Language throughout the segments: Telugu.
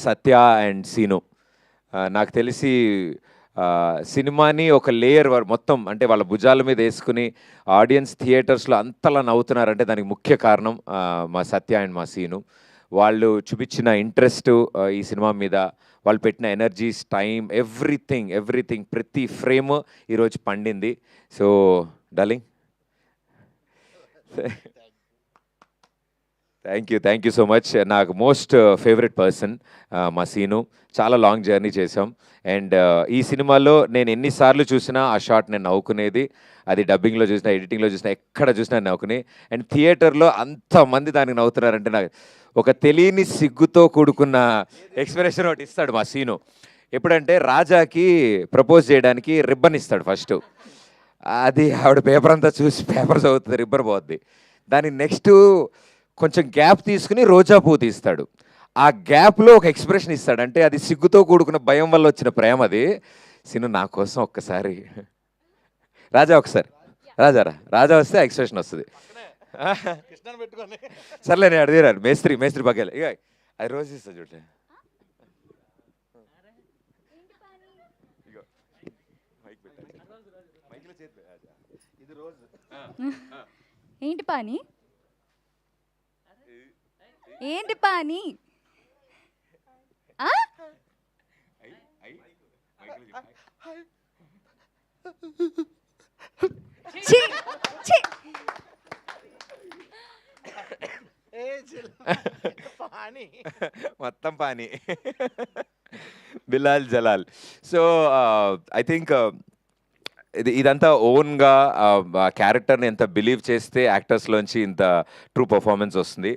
Satya and scene. నాకు తెలిసి సినిమాని ఒక లేయర్ మొత్తం అంటే వాళ్ళ భుజాల మీద వేసుకుని ఆడియన్స్ థియేటర్స్లో అంతలా నవ్వుతున్నారంటే దానికి ముఖ్య కారణం మా సత్య అండ్ మా సీను. వాళ్ళు చూపించిన ఇంట్రెస్ట్ ఈ సినిమా మీద, వాళ్ళు పెట్టిన ఎనర్జీస్, టైం, ఎవ్రీథింగ్ ప్రతి ఫ్రేమ్ ఈరోజు పండింది. So darling, thank you so much. నాకు మోస్ట్ ఫేవరెట్ పర్సన్ మా సీను. చాలా లాంగ్ జర్నీ చేసాం. అండ్ ఈ సినిమాలో నేను ఎన్నిసార్లు చూసినా ఆ షాట్ నేను నవ్వుకునేది. అది డబ్బింగ్లో చూసినా, ఎడిటింగ్లో చూసినా, ఎక్కడ చూసినా నవ్వుకుని. అండ్ థియేటర్లో అంతమంది దానికి నవ్వుతున్నారంటే నాకు ఒక తెలియని సిగ్గుతో కూడుకున్న ఎక్స్ప్రెషన్ ఒకటి ఇస్తాడు మా సీను. ఎప్పుడంటే రాజాకి ప్రపోజ్ చేయడానికి రిబ్బన్ ఇస్తాడు ఫస్ట్. అది ఆవిడ పేపర్ అంతా చూసి పేపర్ చదువుతుంది, రిబ్బన్ పోద్ది. దాని నెక్స్ట్ కొంచెం గ్యాప్ తీసుకుని రోజా పువ్వు తీస్తాడు. ఆ గ్యాప్లో ఒక ఎక్స్ప్రెషన్ ఇస్తాడు. అంటే అది సిగ్గుతో కూడుకున్న భయం వల్ల వచ్చిన ప్రేమ. అది సీను నా కోసం ఒక్కసారి రాజా, ఒకసారి రాజా వస్తే ఎక్స్ప్రెషన్ వస్తుంది. సర్లే నేను అడిగారు మేస్త్రి పక్కలే ఇక అది రోజు ఇస్తా చూడండి. ఏంటి పాని, ఏంటి పాని? మొత్తం పానీ, Bilal Jalal. So I think ఇదంతా ఓన్గా క్యారెక్టర్ని ఎంత బిలీవ్ చేస్తే యాక్టర్స్లోంచి ఇంత ట్రూ పర్ఫార్మెన్స్ వస్తుంది.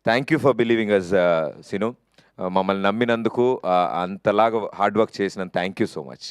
Thank you for believing us Sinu. మమ్మల్ని నమ్మినందుకు, అంతలాగా హార్డ్ వర్క్ చేసినందుకు థ్యాంక్ యూ సో మచ్.